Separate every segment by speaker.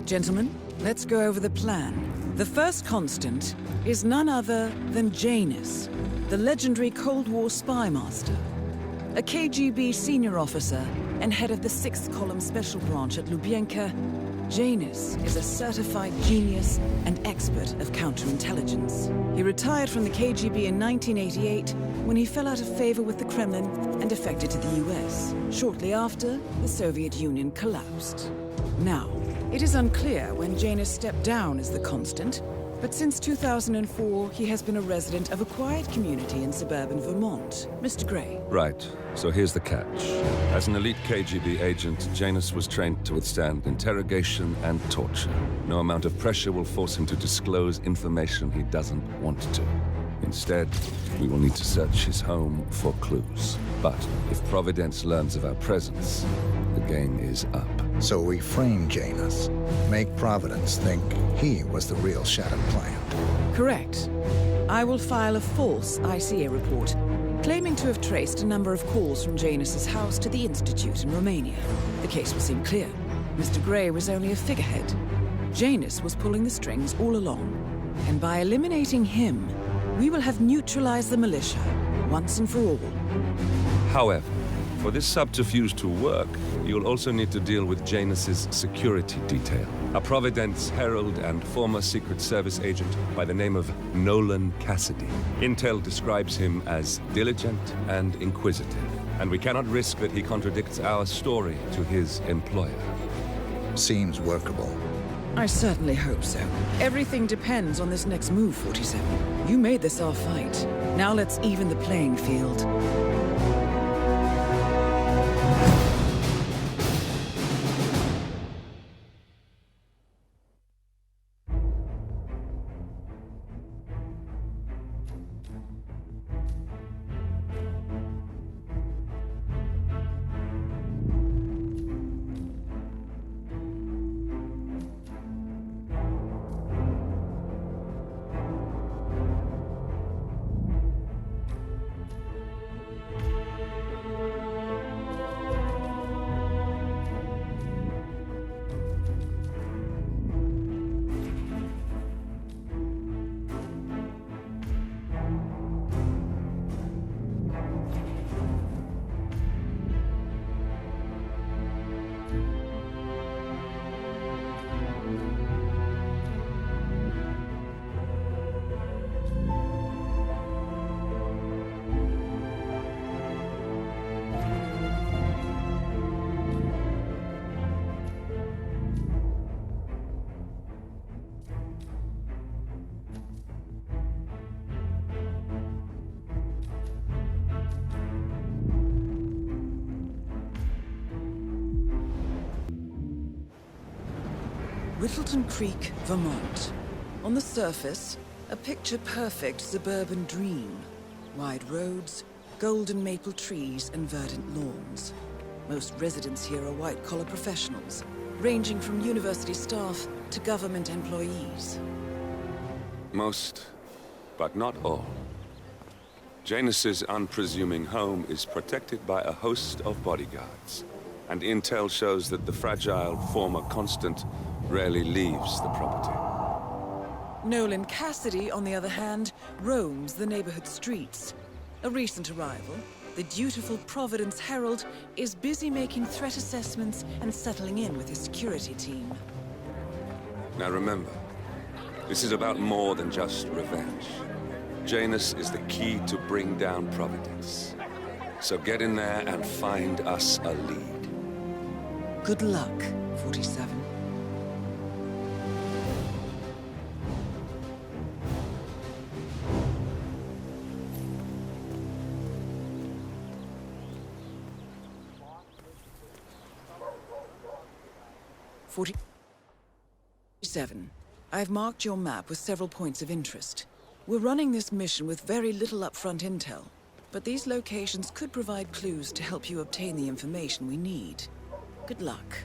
Speaker 1: Gentlemen, let's go over the plan. The first constant is none other than Janus, the legendary Cold War spy master. A KGB senior officer and head of the 6th Column Special Branch at Lubyanka, Janus is a certified genius and expert of counterintelligence. He retired from the KGB in 1988 when he fell out of favor with the Kremlin and defected to the US, shortly after the Soviet Union collapsed. Now, it is unclear when Janus stepped down as the constant, but since 2004, he has been a resident of a quiet community in suburban Vermont. Mr. Gray.
Speaker 2: Right. So here's the catch. As an elite KGB agent, Janus was trained to withstand interrogation and torture. No amount of pressure will force him to disclose information he doesn't want to. Instead, we will need to search his home for clues. But if Providence learns of our presence, the game is up.
Speaker 3: So we frame Janus, make Providence think he was the real shattered plant.
Speaker 1: Correct. I will file a false ICA report, claiming to have traced a number of calls from Janus's house to the Institute in Romania. The case will seem clear. Mr. Gray was only a figurehead. Janus was pulling the strings all along. And by eliminating him, we will have neutralized the militia, once and for all.
Speaker 2: However, for this subterfuge to work, you'll also need to deal with Janus's security detail. A Providence herald and former Secret Service agent by the name of Nolan Cassidy. Intel describes him as diligent and inquisitive, and we cannot risk that he contradicts our story to his employer.
Speaker 3: Seems workable.
Speaker 1: I certainly hope so. Everything depends on this next move, 47. You made this our fight. Now let's even the playing field. Whittleton Creek, Vermont. On the surface, a picture-perfect suburban dream. Wide roads, golden maple trees, and verdant lawns. Most residents here are white-collar professionals, ranging from university staff to government employees.
Speaker 2: Most, but not all. Janus's unpresuming home is protected by a host of bodyguards, and intel shows that the fragile former constant rarely leaves the property.
Speaker 1: Nolan Cassidy, on the other hand, roams the neighborhood streets. A recent arrival, the dutiful Providence Herald is busy making threat assessments and settling in with his security team.
Speaker 2: Now remember, this is about more than just revenge. Janus is the key to bring down Providence. So get in there and find us a lead.
Speaker 1: Good luck, 47. I've marked your map with several points of interest. We're running this mission with very little upfront intel, but these locations could provide clues to help you obtain the information we need. Good luck.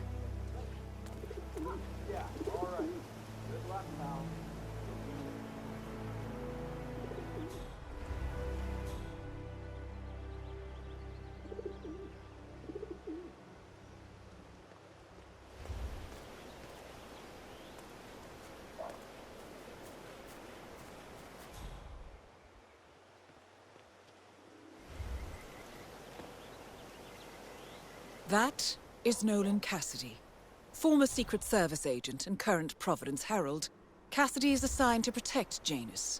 Speaker 1: That is Nolan Cassidy. Former Secret Service agent and current Providence Herald, Cassidy is assigned to protect Janus.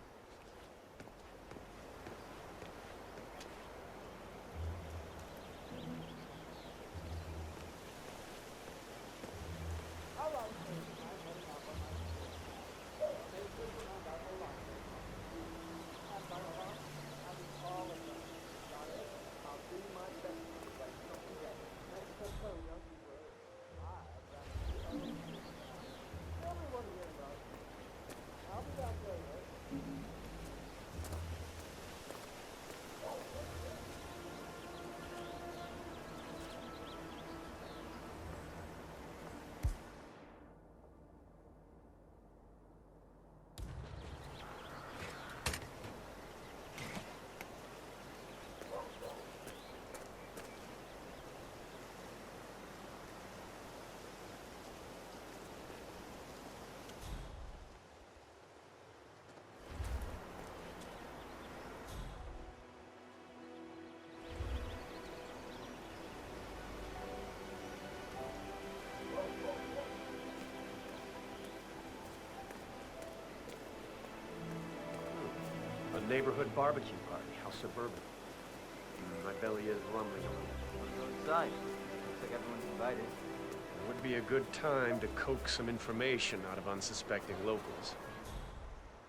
Speaker 4: A neighborhood barbecue party. How suburban. My belly is rumbling a little.
Speaker 5: Besides, looks like everyone's invited.
Speaker 4: It would be a good time to coax some information out of unsuspecting locals.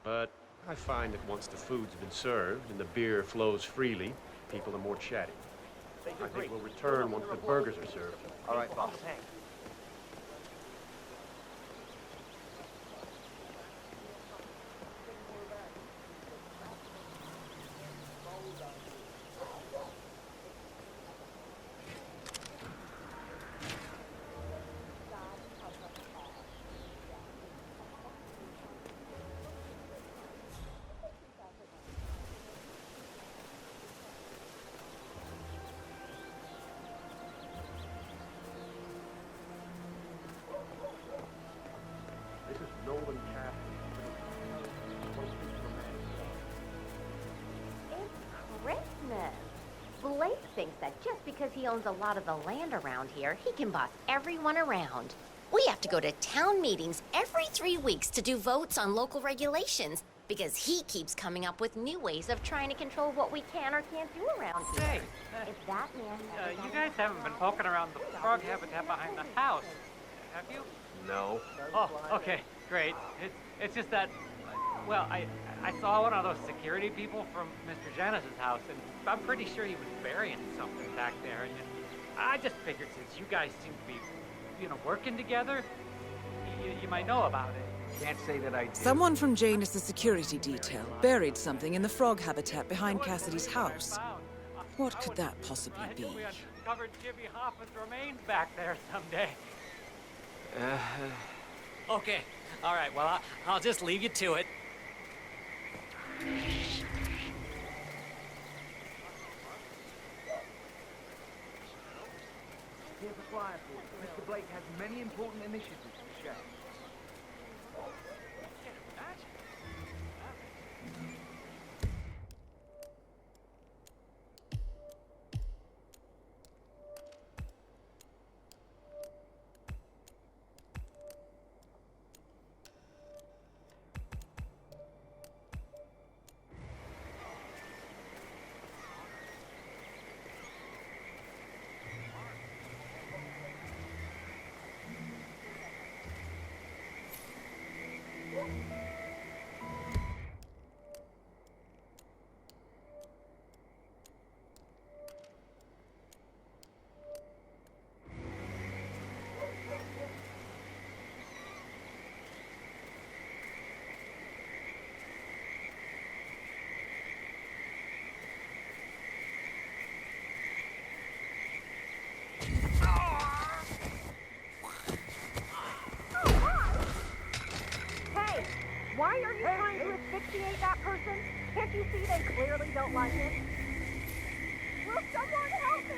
Speaker 4: But I find that once the food's been served and the beer flows freely, people are more chatty. I think we'll return once the burgers are served.
Speaker 5: All right, boss.
Speaker 4: This is Nolan Cassidy.
Speaker 6: It's Christmas. Blake thinks that just because he owns a lot of the land around here, he can boss everyone around. We have to go to town meetings every 3 weeks to do votes on local regulations because he keeps coming up with new ways of trying to control what we can or can't do around here.
Speaker 7: Hey,
Speaker 6: If that man
Speaker 7: you guys haven't been poking around the frog habitat behind the house, have you?
Speaker 4: No.
Speaker 7: Oh, okay, great. It's just that, well, I saw one of those security people from Mr. Janus's house, and I'm pretty sure he was burying something back there. And I just figured since you guys seem to be, working together, you might know about it.
Speaker 5: Can't say that I do.
Speaker 1: Someone from Janus' security detail buried something in the frog habitat behind Cassidy's house. What could that possibly be?
Speaker 7: We uncovered Jimmy Hoffman's remains back there someday. Okay, all right, well, I'll just leave you to it.
Speaker 5: Here's a flyer for you. Mr. Blake has many important initiatives to share.
Speaker 8: Why are you trying to asphyxiate that person? Can't you see they clearly don't like it? Will someone help me?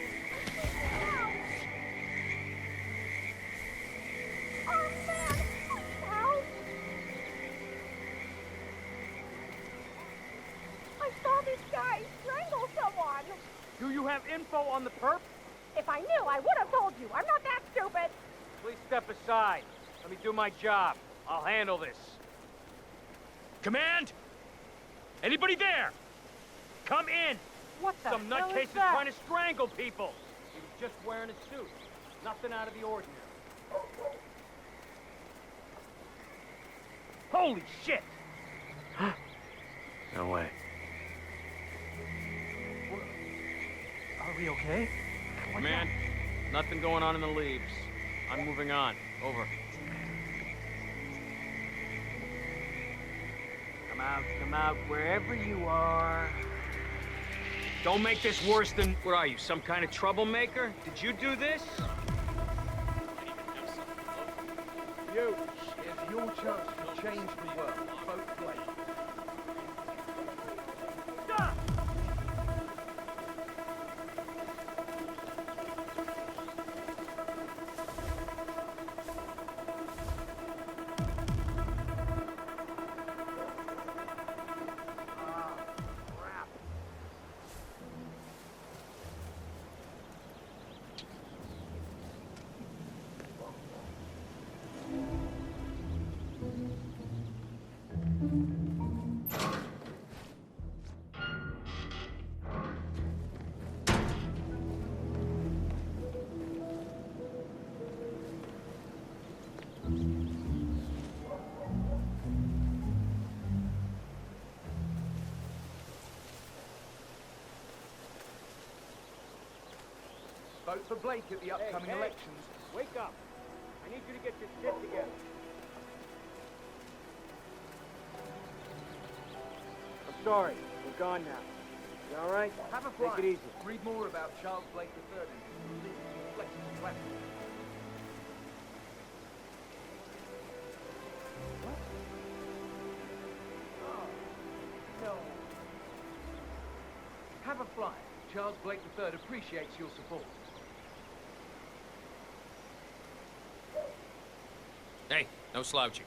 Speaker 8: Help! Oh man, please help! I saw this guy strangle someone!
Speaker 5: Do you have info on the perp?
Speaker 8: If I knew, I would have told you. I'm not that stupid.
Speaker 7: Please step aside. Let me do my job. I'll handle this.
Speaker 9: Command? Anybody there? Come in!
Speaker 7: What the
Speaker 9: Some
Speaker 7: hell is
Speaker 9: nutcase is
Speaker 7: that?
Speaker 9: trying to strangle people!
Speaker 7: He was just wearing a suit. Nothing out of the ordinary.
Speaker 9: Holy shit!
Speaker 7: No way. Are we okay?
Speaker 9: Man, nothing going on in the leaves. I'm moving on. Over.
Speaker 7: Come out, wherever you are.
Speaker 9: Don't make this worse than... What are you, some kind of troublemaker? Did you do this?
Speaker 5: You, here's your chance to change the world. Vote Blake.
Speaker 9: Stop!
Speaker 5: Vote for Blake at the upcoming elections.
Speaker 7: Wake up. I need you to get your shit together. I'm sorry. We're gone now. You all right?
Speaker 5: Have a
Speaker 7: Take
Speaker 5: flight.
Speaker 7: it easy.
Speaker 5: Read more about Charles Blake III in his flexible platform. No. Have a flight. Charles Blake III appreciates your support.
Speaker 9: Hey, no slouching.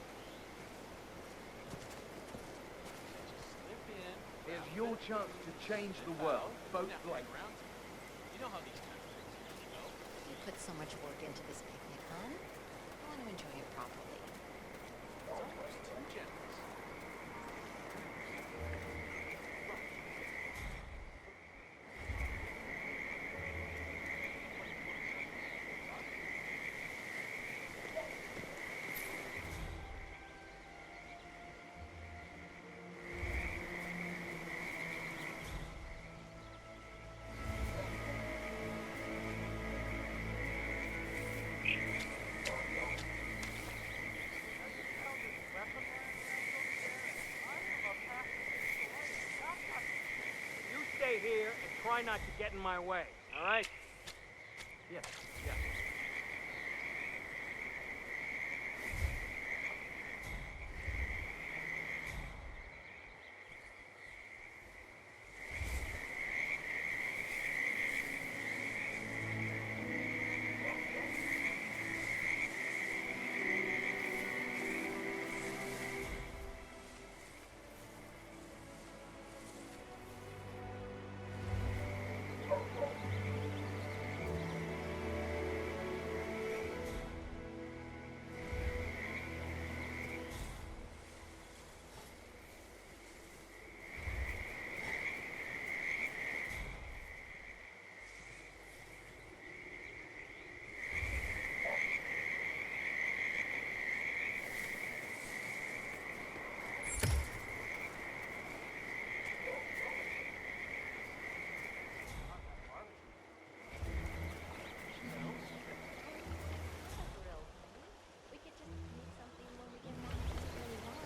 Speaker 5: Here's your chance to change the world. Vote Blake.
Speaker 6: You put so much work into this picnic, huh? I want to enjoy it properly.
Speaker 7: You stay here and try not to get in my way, all right?
Speaker 5: Yes, yes.
Speaker 6: We could just make something when we get back if you really want.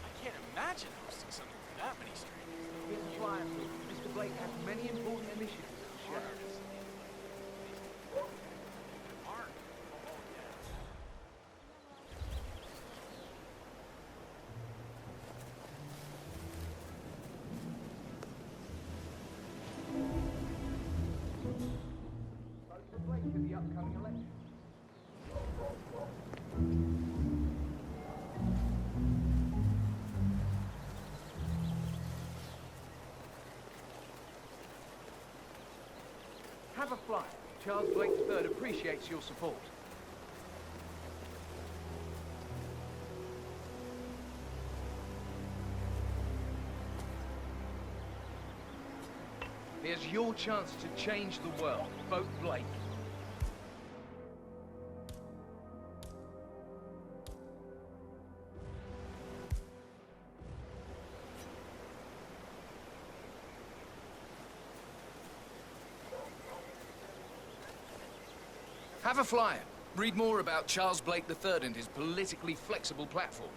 Speaker 10: I can't imagine hosting something for that many strangers.
Speaker 5: Here's a flyer for you. Mr. Blake has many important initiatives to share.
Speaker 10: Mark.
Speaker 5: Vote for Blake at the upcoming elections. Have a flight. Charles Blake III appreciates your support. Here's your chance to change the world. Vote Blake. Have a flyer. Read more about Charles Blake III and his politically flexible platform.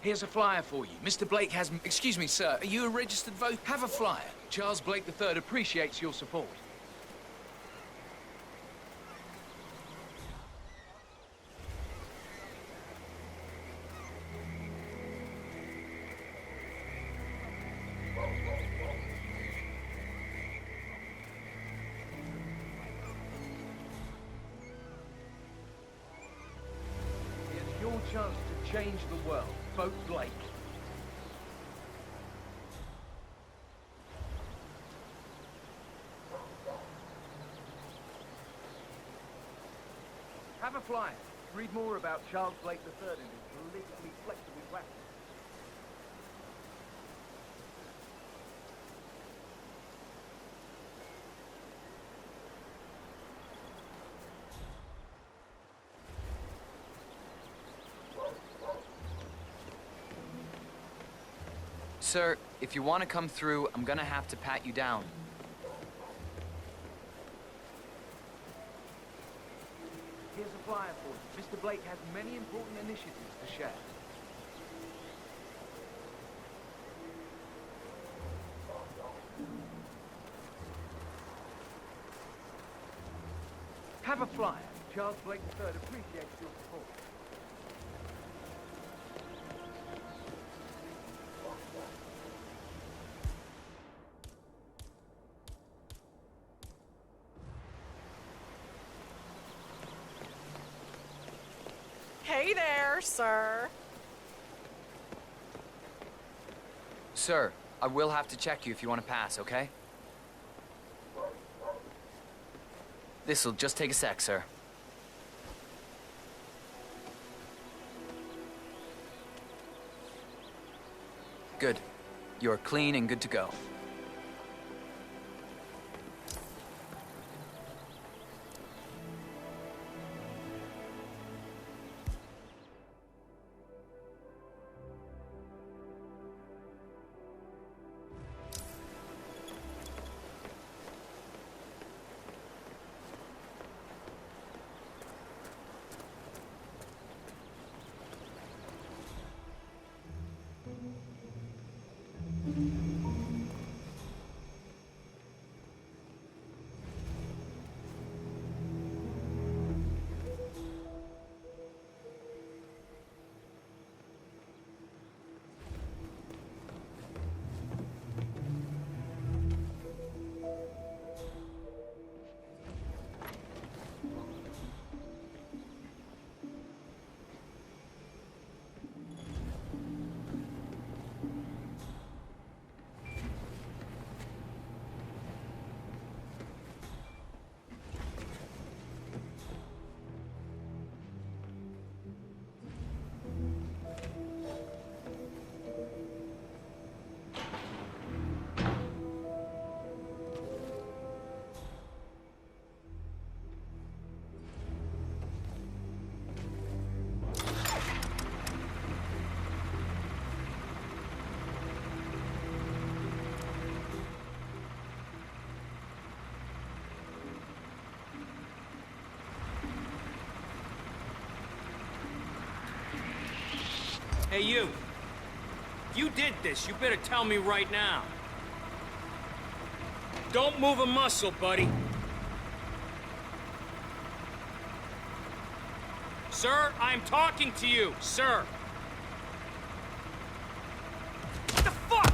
Speaker 5: Here's a flyer for you. Mr. Blake has... Excuse me, sir. Are you a registered voter? Have a flyer. Charles Blake III appreciates your support. Here's your chance to change the world. Vote Blake. Have a flyer. Read more about Charles Blake III and his politically flexible platform.
Speaker 11: Sir, if you want to come through, I'm gonna have to pat you down.
Speaker 5: Here's a flyer for you. Mr. Blake has many important initiatives to share. Have a flyer. Charles Blake III appreciates your support.
Speaker 12: Hey there, sir.
Speaker 11: Sir, I will have to check you if you want to pass, okay? This'll just take a sec, sir. Good. You're clean and good to go.
Speaker 9: Hey, you. If you did this, you better tell me right now. Don't move a muscle, buddy. Sir, I'm talking to you, sir. What the fuck?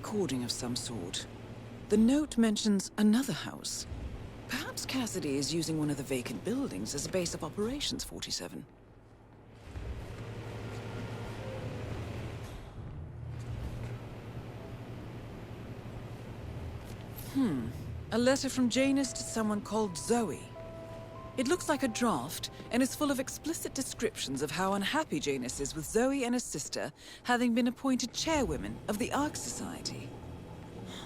Speaker 1: recording of some sort. The note mentions another house. Perhaps Cassidy is using one of the vacant buildings as a base of operations, 47. A letter from Janus to someone called Zoe. It looks like a draft, and is full of explicit descriptions of how unhappy Janus is with Zoe and his sister having been appointed chairwomen of the Ark Society.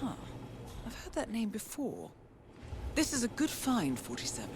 Speaker 1: Huh. I've heard that name before. This is a good find, 47.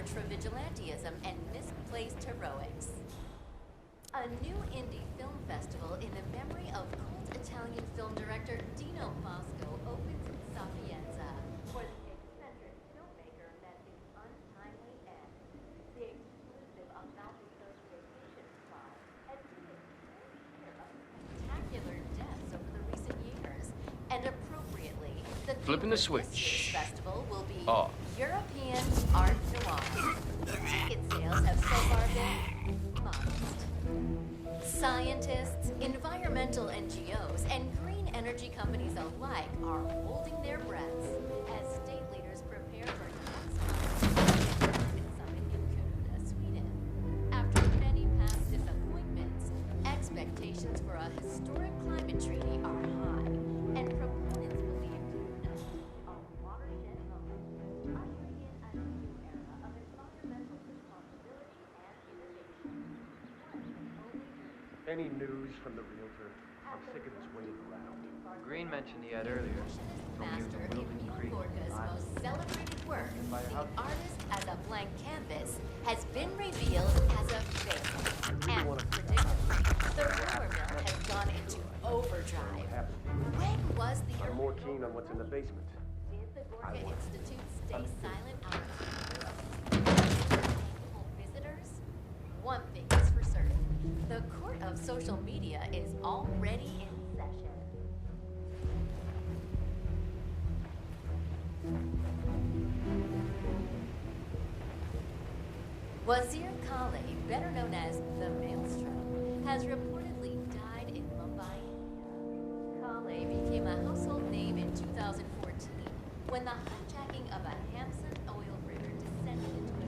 Speaker 6: For vigilantism and misplaced heroics. A new indie film festival in the memory of cult Italian film director Dino Bosco opens in Sapienza, where the eccentric filmmaker met his untimely end. The exclusive about vacation spot has been a year of spectacular deaths over the recent years, and appropriately, the
Speaker 9: Flipping the
Speaker 6: theme for this
Speaker 9: switch.
Speaker 6: year's festival will be
Speaker 9: Oh.
Speaker 6: European art noir. Ticket sales have so far been modest. Scientists, environmental NGOs, and green energy companies alike are holding their breaths as state leaders prepare for next summit in Kuda, Sweden. After many past disappointments, expectations for a historic climate treaty are high, and proponents believe Kuda will be a watershed moment, ushering in a new era of environmental responsibility and innovation.
Speaker 4: Any news from the realtor? I'm sick of this waiting around.
Speaker 11: Green mentioned he had earlier.
Speaker 6: Master Emil Gorka's most celebrated work, The Artist as a Blank Canvas, has been revealed as a failure. And predictably, the rumor mill has gone into overdrive. When was the
Speaker 4: I'm more keen on what's in the basement.
Speaker 6: Did the Gorka Institute stay silent on capable visitors? One thing is for certain. The court of social media is already in session. Wazir Kale, better known as the Maelstrom, has reportedly died in Mumbai, India. Kale became a household name in 2014 when the hijacking of a Hamsun oil rigger descended into a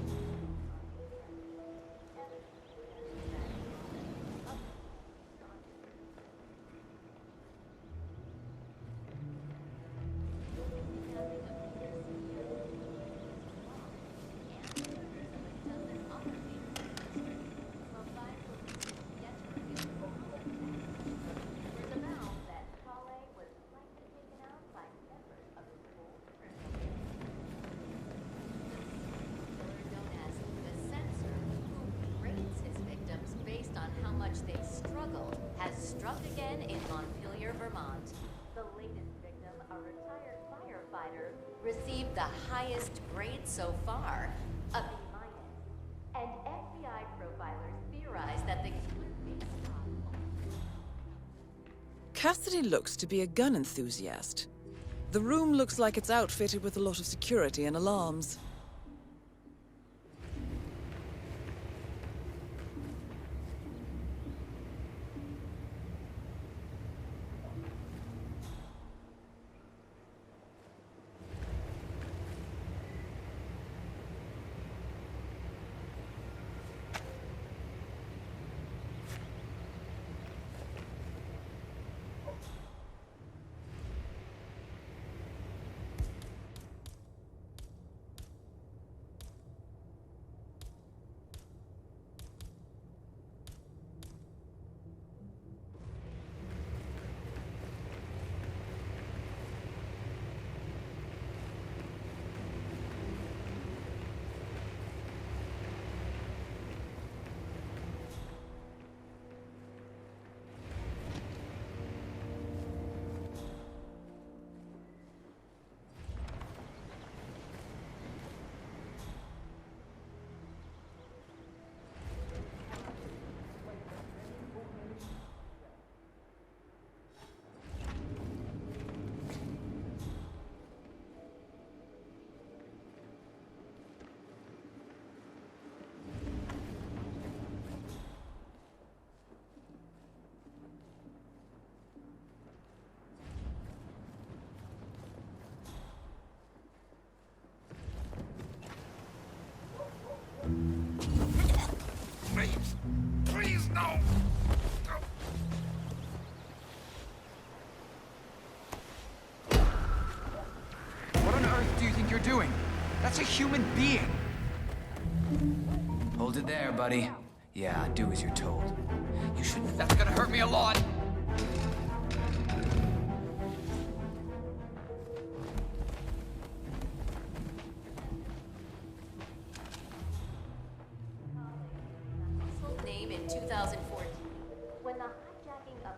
Speaker 6: in Montpelier, Vermont. The latest victim, a retired firefighter, received the highest grade so far, a B-. And FBI profilers theorize that the killer may be
Speaker 1: Cassidy looks to be a gun enthusiast. The room looks like it's outfitted with a lot of security and alarms.
Speaker 5: Please, no! What on earth do you think you're doing? That's a human being! Hold it there, buddy. Yeah, do as you're told. You shouldn't. That's gonna hurt me a lot!
Speaker 6: name in 2014 when the hijacking of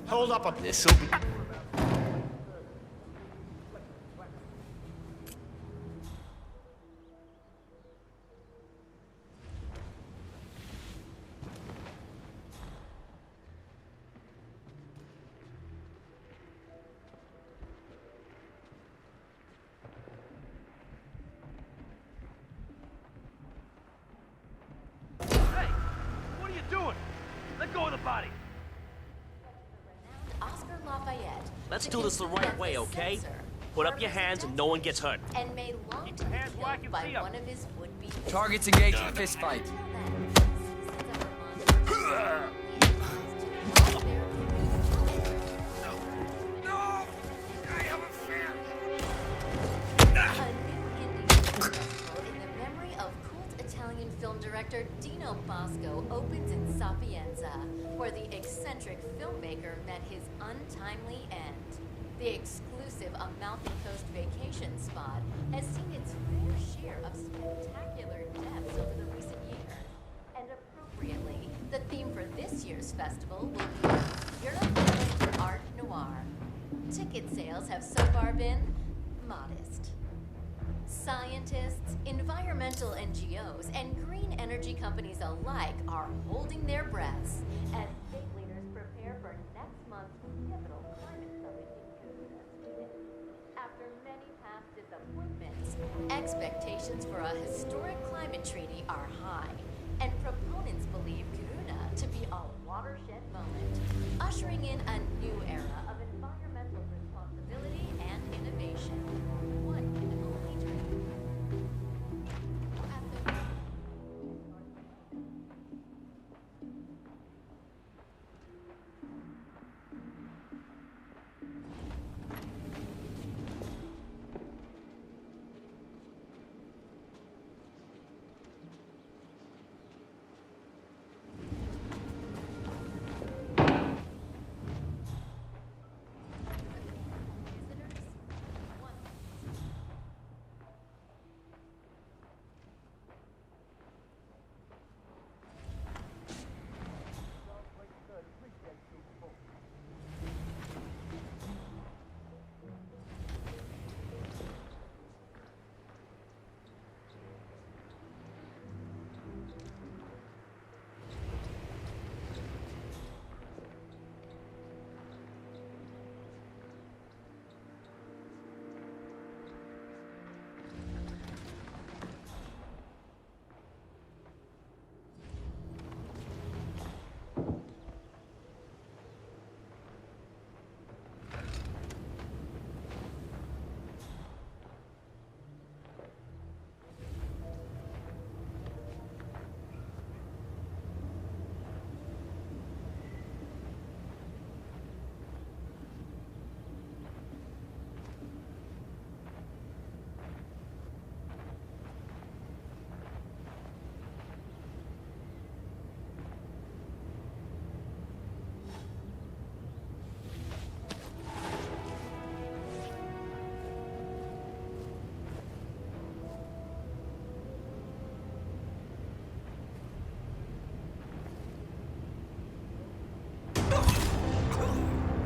Speaker 10: Hold up a...
Speaker 9: This'll be...
Speaker 10: What are you doing? Let go of the body.
Speaker 6: Oscar Lafayette.
Speaker 13: Let's do this the right way, okay? Put up your hands and no one gets hurt.
Speaker 6: And made long to
Speaker 10: hands where I
Speaker 6: killed
Speaker 10: can
Speaker 6: by
Speaker 10: see 'em.
Speaker 6: one of his would-be.
Speaker 11: Targets engaged in fist fight.
Speaker 6: In the memory of cult Italian film director Dino Bosco opens in Sapienza, where the eccentric filmmaker met his untimely end. The exclusive Amalfi Coast vacation spot has seen its fair share of spectacular deaths over the recent years. And appropriately, the theme for this year's festival will be European Art Noir. Ticket sales have so far been modest. Scientists, environmental NGOs, and green energy companies alike are holding their breaths as state leaders prepare for next month's pivotal climate summit in Canada. After many past disappointments, expectations for a historic climate treaty are high, and proponents believe Kiruna to be a watershed moment, ushering in a new era of environmental responsibility and innovation. One can only dream.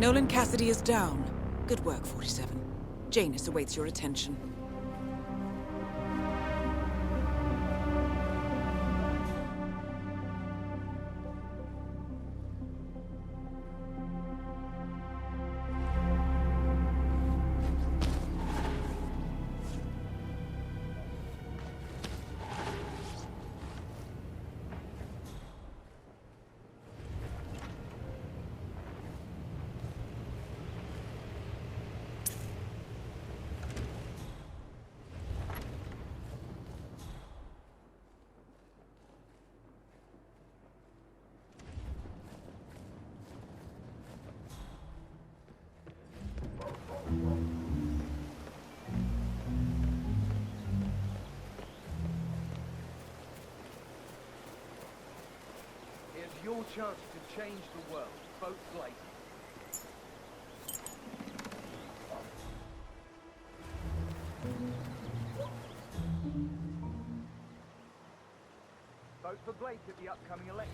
Speaker 1: Nolan Cassidy is down. Good work, 47. Janus awaits your attention.
Speaker 9: Here's your chance to change the world. Vote Blake. Vote for Blake at the upcoming election.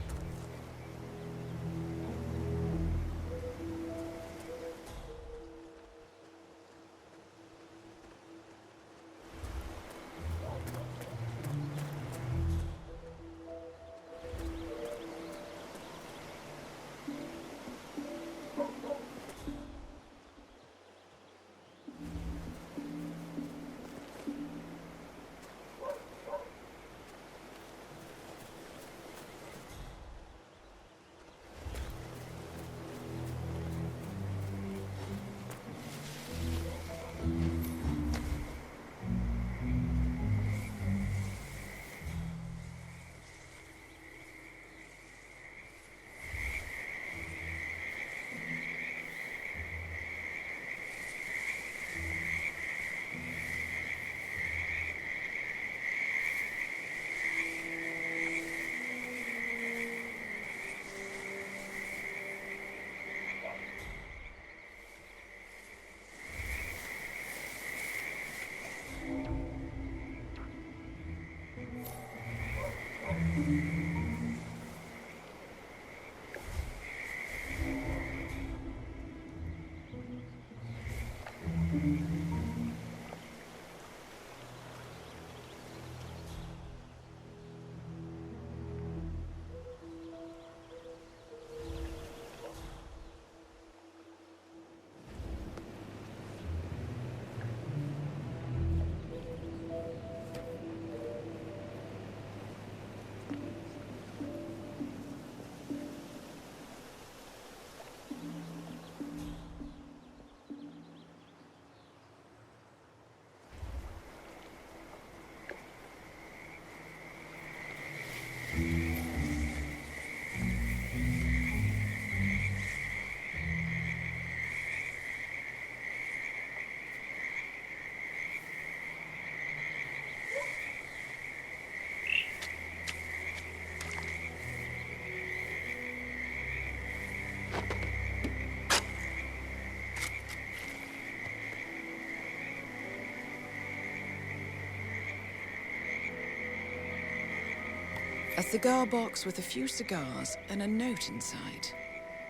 Speaker 1: A cigar box with a few cigars and a note inside.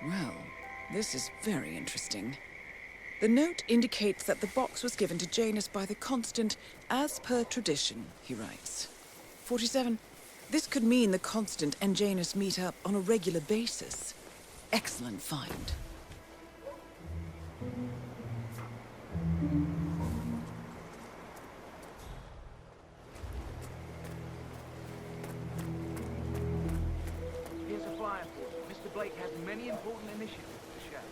Speaker 1: Well, this is very interesting. The note indicates that the box was given to Janus by the Constant as per tradition, he writes. 47. This could mean the Constant and Janus meet up on a regular basis. Excellent find.
Speaker 5: Here's a flyer for you. Mr. Blake has many important initiatives to share.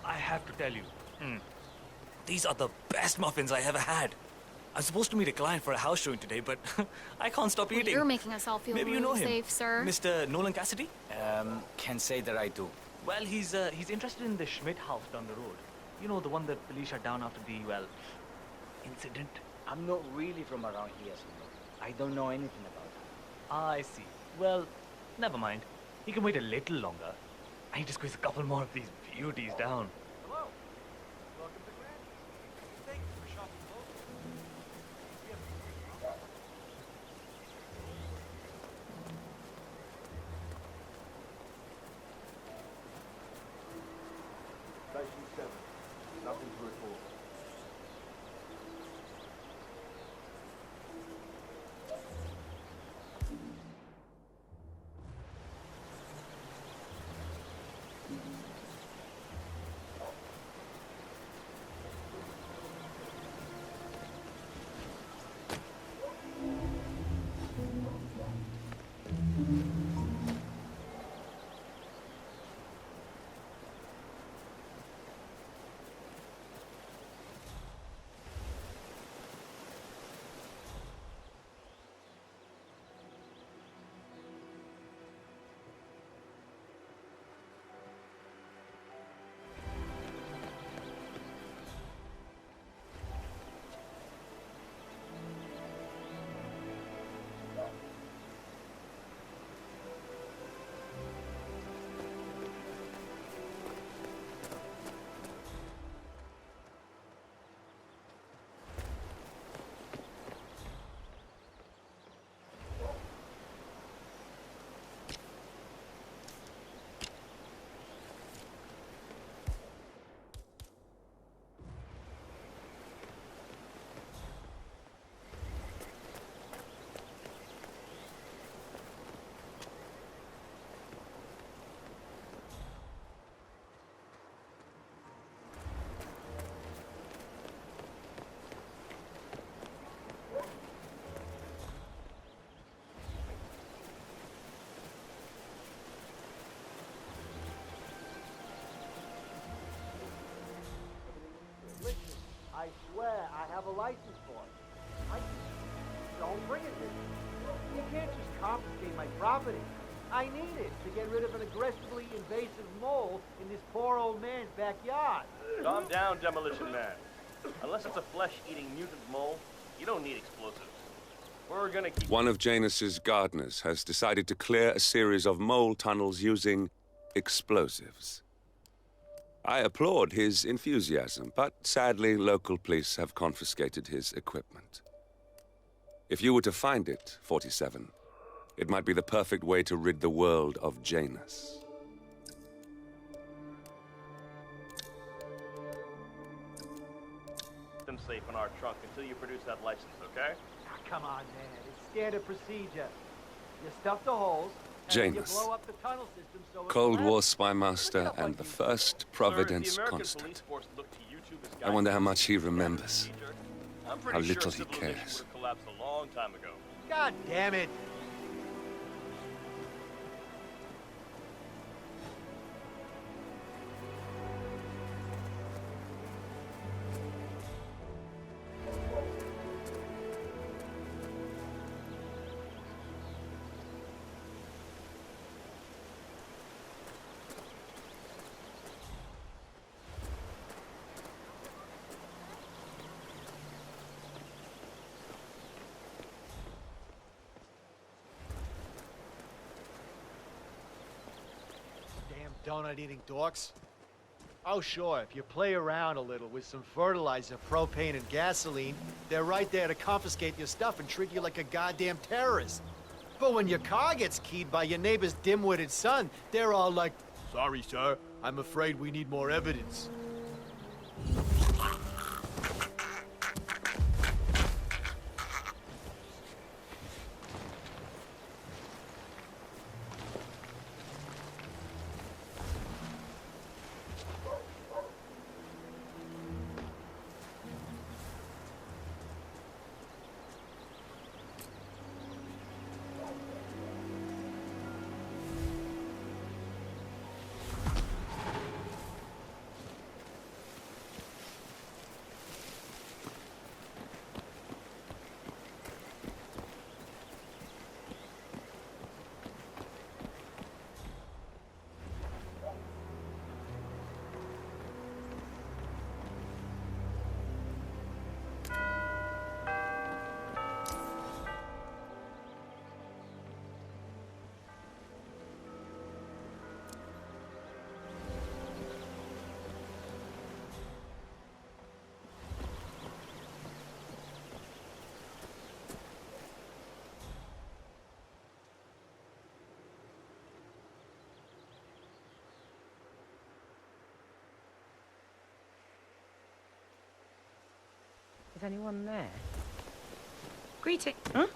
Speaker 14: I have to tell you, these are the best muffins I ever had. I'm supposed to meet a client for a house showing today, but I can't stop eating.
Speaker 15: You're making us all feel
Speaker 14: Maybe
Speaker 15: really
Speaker 14: you know him.
Speaker 15: safe, sir.
Speaker 14: Mr. Nolan Cassidy?
Speaker 11: Can say that I do.
Speaker 14: Well, he's interested in the Schmidt house down the road. You know, the one that police shut down after the, well, incident.
Speaker 16: I'm not really from around here, senor. I don't know anything about it.
Speaker 14: Ah, I see. Well, never mind. He can wait a little longer. I need to squeeze a couple more of these beauties down.
Speaker 10: Hello. Welcome to Granny's. Thank you for shopping local.
Speaker 4: Station 7. Nothing to report.
Speaker 10: Listen, I swear I have a license for it. Don't bring it with me. You can't just confiscate my property. I need it to get rid of an aggressively invasive mole in this poor old man's backyard.
Speaker 13: Calm down, Demolition Man. Unless it's a flesh-eating mutant mole, you don't need explosives. We're gonna keep...
Speaker 2: One of Janus's gardeners has decided to clear a series of mole tunnels using explosives. I applaud his enthusiasm, but sadly, local police have confiscated his equipment. If you were to find it, 47, it might be the perfect way to rid the world of Janus.
Speaker 13: them safe in our trunk until you produce that license, okay?
Speaker 10: Ah, come on, man. It's standard procedure. You stuff the holes, and then you
Speaker 2: Janus,
Speaker 10: blow up the tunnel system so it
Speaker 2: Cold
Speaker 10: collapses.
Speaker 2: War spy master and the first Providence constant. I wonder how much he remembers. How little he cares.
Speaker 13: Collapsed a long time ago.
Speaker 10: God damn it. donut-eating dorks? Oh, sure, if you play around a little with some fertilizer, propane, and gasoline, they're right there to confiscate your stuff and treat you like a goddamn terrorist. But when your car gets keyed by your neighbor's dim-witted son, they're all like, "Sorry, sir, I'm afraid we need more evidence."
Speaker 15: Is anyone there? Greeting. Huh?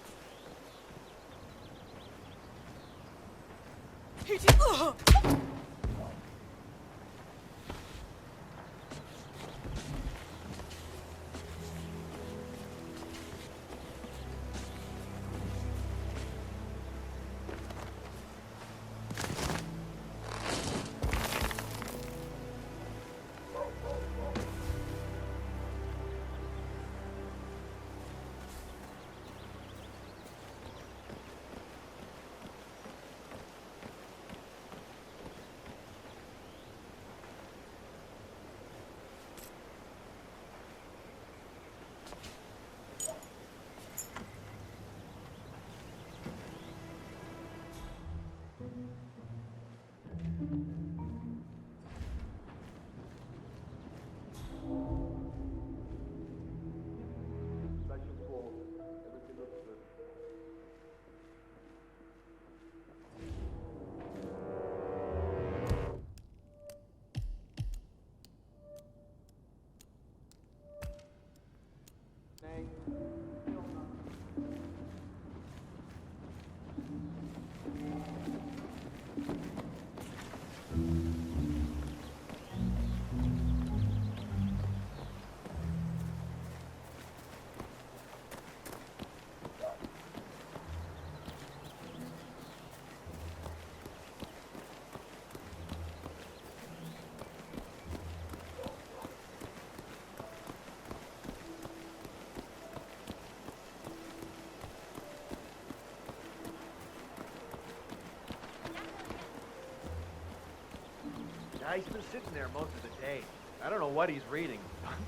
Speaker 10: He's been sitting there most of the day. I don't know what he's reading,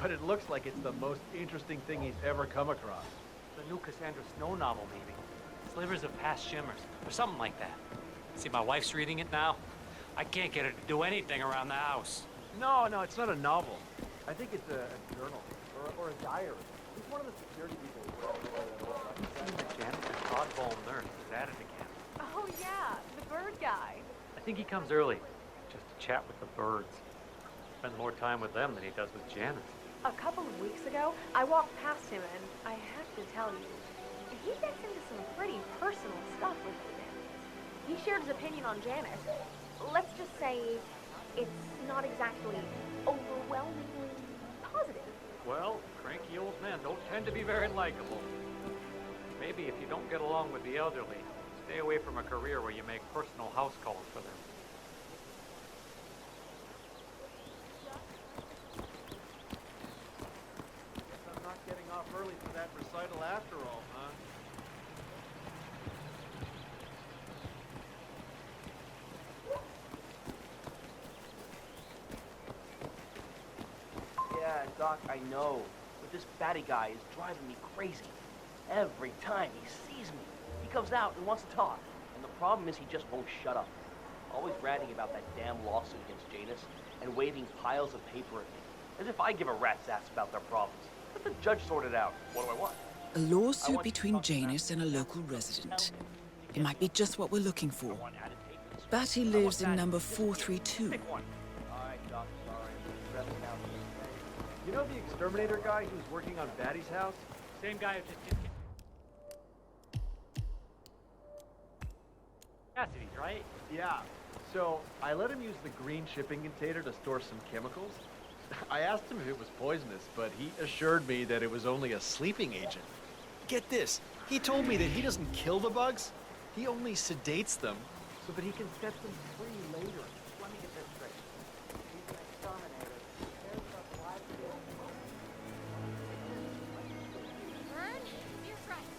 Speaker 10: but it looks like it's the most interesting thing he's ever come across.
Speaker 7: The new Cassandra Snow novel, maybe. Slivers of Past Shimmers, or something like that. See, my wife's reading it now. I can't get her to do anything around the house.
Speaker 10: No, it's not a novel. I think it's a journal, or a diary. He's one of the security people.
Speaker 7: I've seen the janitor's oddball nurse is at it again.
Speaker 8: Oh, yeah, the bird guy.
Speaker 7: I think he comes early, just to chat with the birds. Spends more time with them than he does with Janice.
Speaker 8: A couple of weeks ago, I walked past him, and I have to tell you, he gets into some pretty personal stuff with Janice. He shared his opinion on Janice. Let's just say it's not exactly overwhelmingly positive.
Speaker 7: Well, cranky old men don't tend to be very likable. Maybe if you don't get along with the elderly, stay away from a career where you make personal house calls for them.
Speaker 10: I'm not getting off early for that recital after all, huh?
Speaker 13: Yeah, Doc, I know. But this batty guy is driving me crazy. Every time he sees me, he comes out and wants to talk. And the problem is he just won't shut up. Always ranting about that damn lawsuit against Janus and waving piles of paper at me. As if I give a rat's ass about their problems. Let the judge sort it out. What do I want?
Speaker 1: A lawsuit between Janus and a local resident. It might be just what we're looking for. Batty lives in number 432.
Speaker 10: You know the exterminator guy who's working on Batty's house?
Speaker 7: Same guy who just... Cassidy's, right?
Speaker 10: Yeah. So, I let him use the green shipping container to store some chemicals. I asked him if it was poisonous, but he assured me that it was only a sleeping agent. Get this, he told me that he doesn't kill the bugs, he only sedates them so that he can set them free later. Let me get this straight. He's an exterminator. He cares about the lives of the animals.
Speaker 6: Vern, you're right.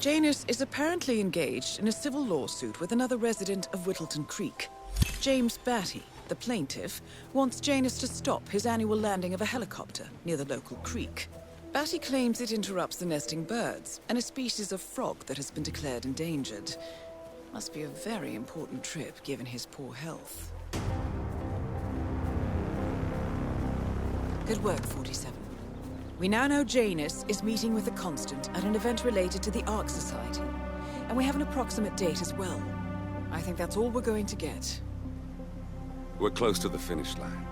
Speaker 1: Janus is apparently engaged in a civil lawsuit with another resident of Whittleton Creek. James Batty, the plaintiff, wants Janus to stop his annual landing of a helicopter near the local creek. Batty claims it interrupts the nesting birds and a species of frog that has been declared endangered. Must be a very important trip given his poor health. Good work, 47. We now know Janus is meeting with the Constant at an event related to the Ark Society. And we have an approximate date as well. I think that's all we're going to get.
Speaker 2: We're close to the finish line.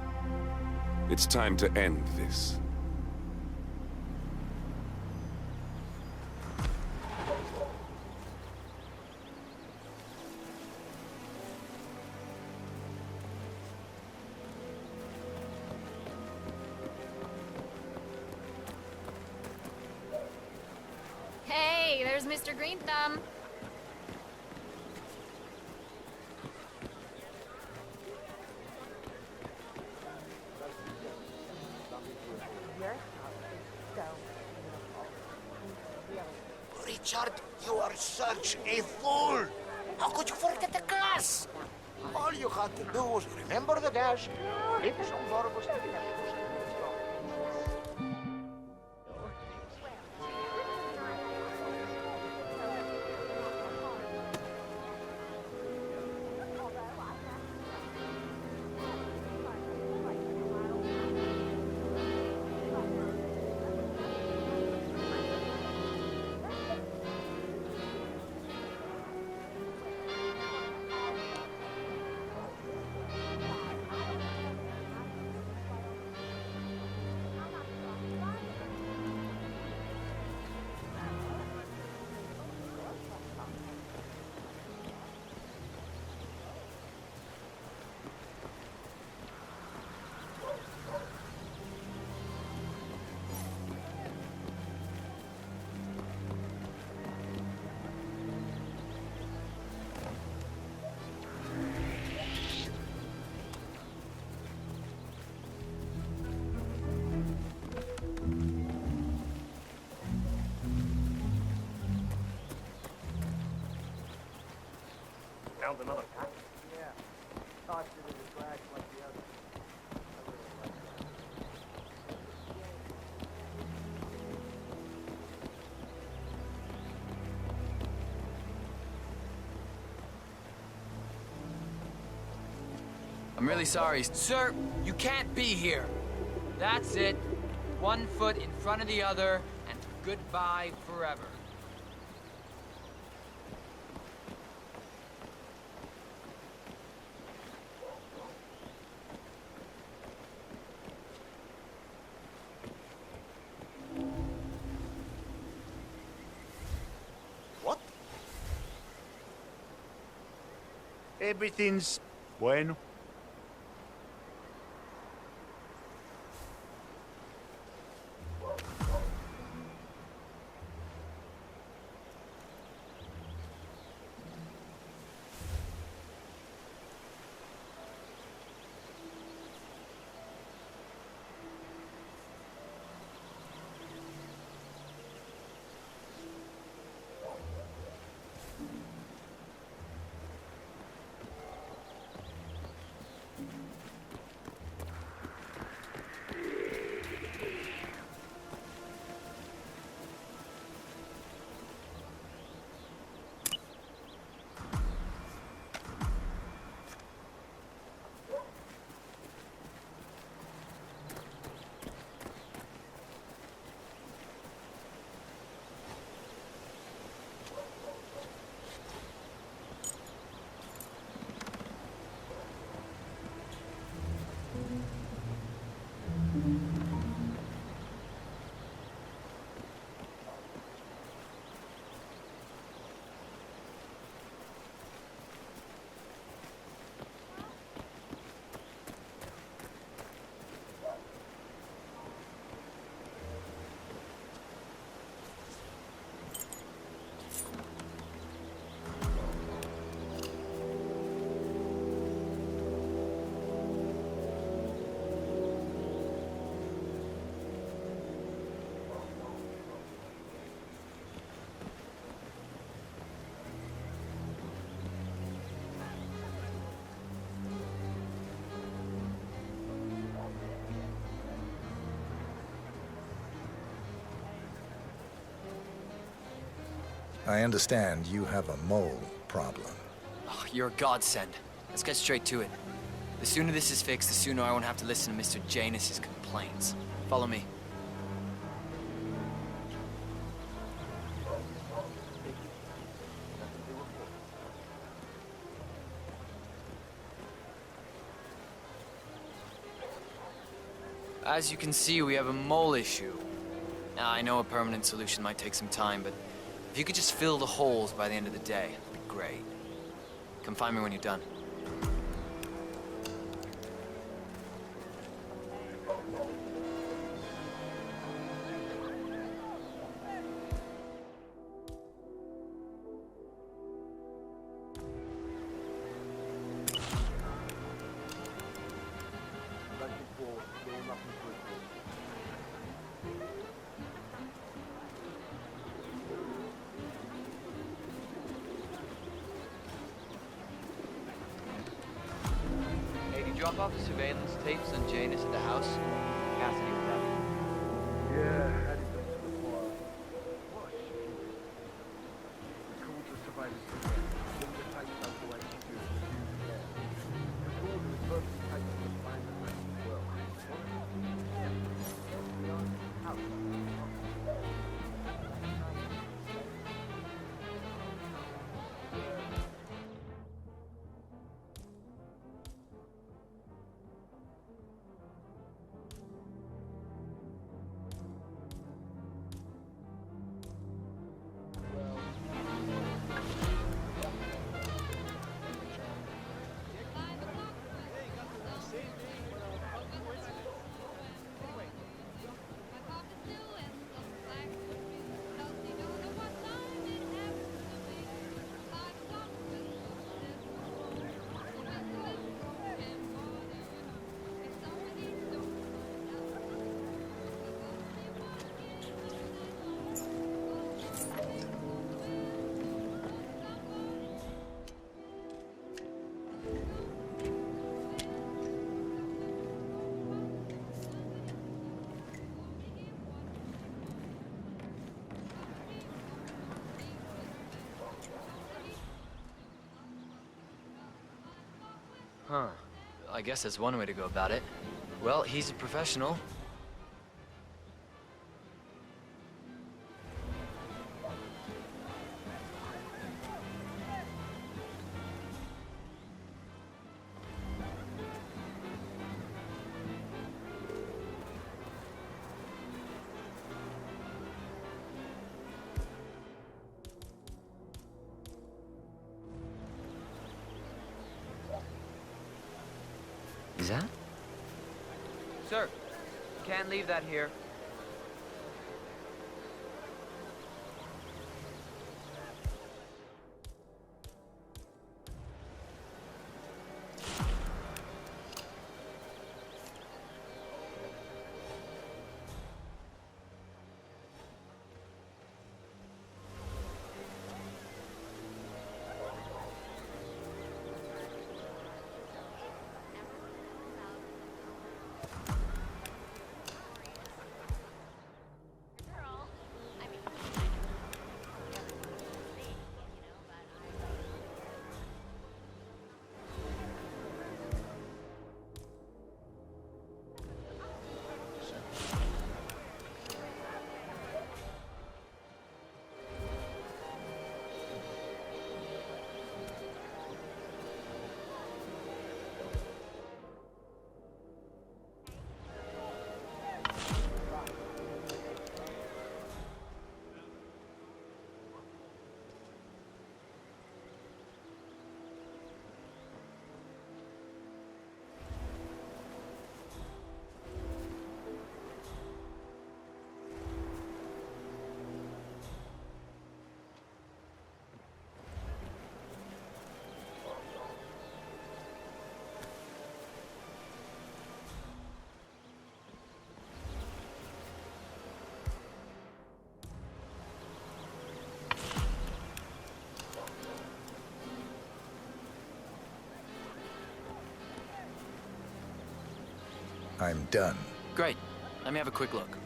Speaker 2: It's time to end this.
Speaker 6: Hey, there's Mr. Green Thumb.
Speaker 17: Richard, you are such a fool! How could you forget the gas? All you had to do was remember the dash, hit some verbos,
Speaker 13: found another package.
Speaker 10: Yeah. Tossed it in the trash like the others. I really like that.
Speaker 11: I'm really sorry. Sir, you can't be here. That's it. One foot in front of the other, and goodbye forever.
Speaker 17: What?
Speaker 18: Everything's bueno.
Speaker 3: I understand you have a mole problem.
Speaker 11: Oh, you're a godsend. Let's get straight to it. The sooner this is fixed, the sooner I won't have to listen to Mr. Janus's complaints. Follow me. As you can see, we have a mole issue. Now, I know a permanent solution might take some time, but if you could just fill the holes by the end of the day, that'd be great. Come find me when you're done. Drop off the surveillance tapes on Janus at the house. Cassidy was happy.
Speaker 10: Yeah, had it done before. What? The call to surveillance again. Look the tapes up the way to do it. Yeah. The call was perfectly capable of playing the rest as well.
Speaker 11: Huh. I guess that's one way to go about it. Well, he's a professional. Is that?
Speaker 18: Sir, can't leave that here.
Speaker 3: I'm done.
Speaker 11: Great. Let me have a quick look.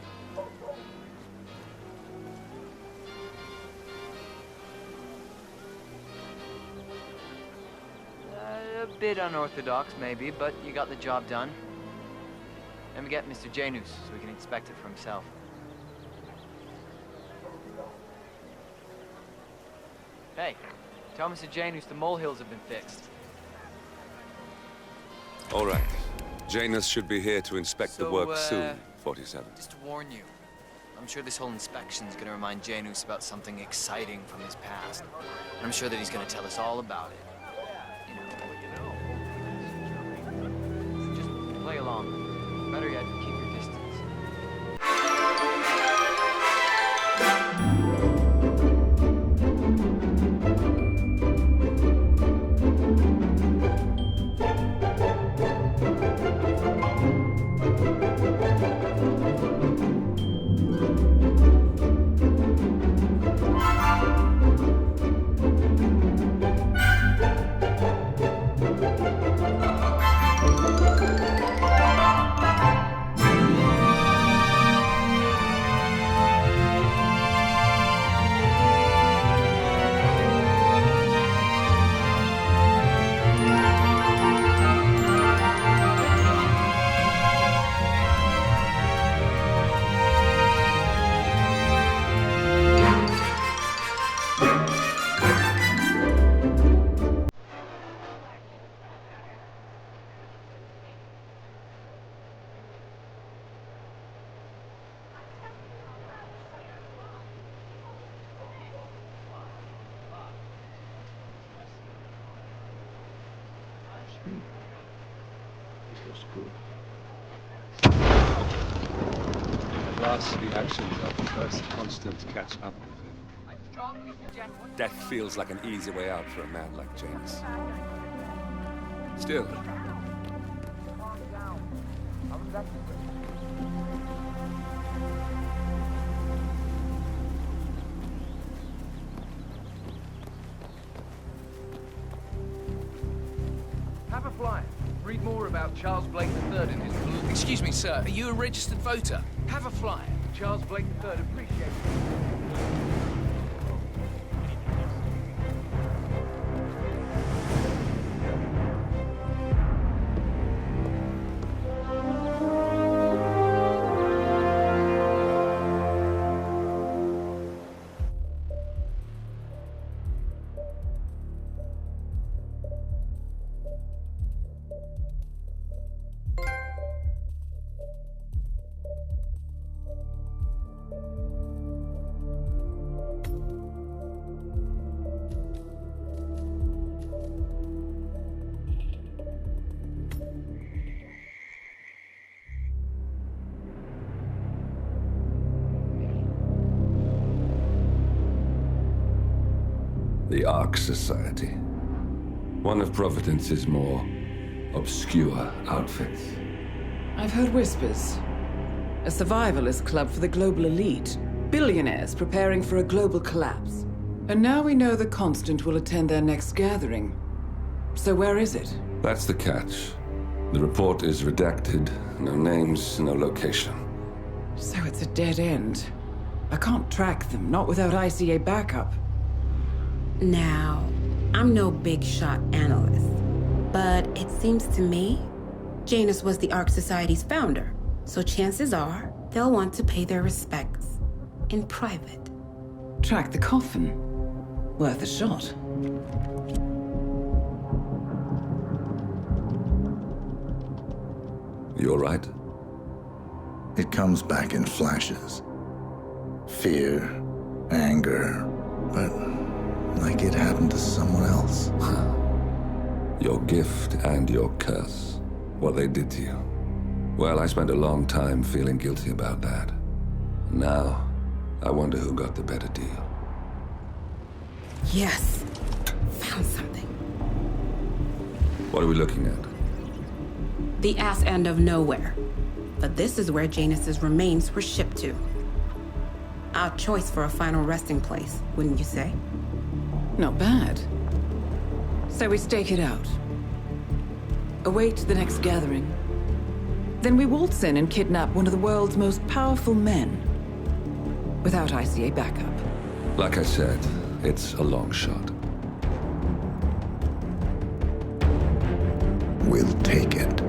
Speaker 18: A bit unorthodox, maybe, but you got the job done. Let me get Mr. Janus so we can inspect it for himself. Hey, tell Mr. Janus the molehills have been fixed.
Speaker 2: All right. Janus should be here to inspect the work soon, 47.
Speaker 11: Just to warn you, I'm sure this whole inspection's gonna remind Janus about something exciting from his past. And I'm sure that he's gonna tell us all about it.
Speaker 18: Just play along. Better yet, keep your distance.
Speaker 2: At last, the actions of the first constant catch up with him. Death feels like an easy way out for a man like Janus. Still,
Speaker 5: Have a flyer. Read more about Charles Blake III and his... Excuse me, sir. Are you a registered voter? Have a flyer. Charles Blake III appreciates it.
Speaker 2: The Ark Society. One of Providence's more obscure outfits.
Speaker 1: I've heard whispers. A survivalist club for the global elite. Billionaires preparing for a global collapse. And now we know the Constant will attend their next gathering. So where is it?
Speaker 2: That's the catch. The report is redacted. No names, no location.
Speaker 1: So it's a dead end. I can't track them, not without ICA backup.
Speaker 15: Now, I'm no big shot analyst, but it seems to me Janus was the Ark Society's founder, so chances are they'll want to pay their respects in private.
Speaker 1: Track the coffin. Worth a shot.
Speaker 2: You all right?
Speaker 3: It comes back in flashes. Fear, anger, but like it happened to someone else.
Speaker 2: Your gift and your curse. What they did to you. Well, I spent a long time feeling guilty about that. Now, I wonder who got the better deal.
Speaker 15: Yes. Found something.
Speaker 2: What are we looking at?
Speaker 15: The ass end of nowhere. But this is where Janus's remains were shipped to. Our choice for a final resting place, wouldn't you say?
Speaker 1: Not bad. So we stake it out. Await the next gathering. Then we waltz in and kidnap one of the world's most powerful men. Without ICA backup.
Speaker 2: Like I said, it's a long shot.
Speaker 3: We'll take it.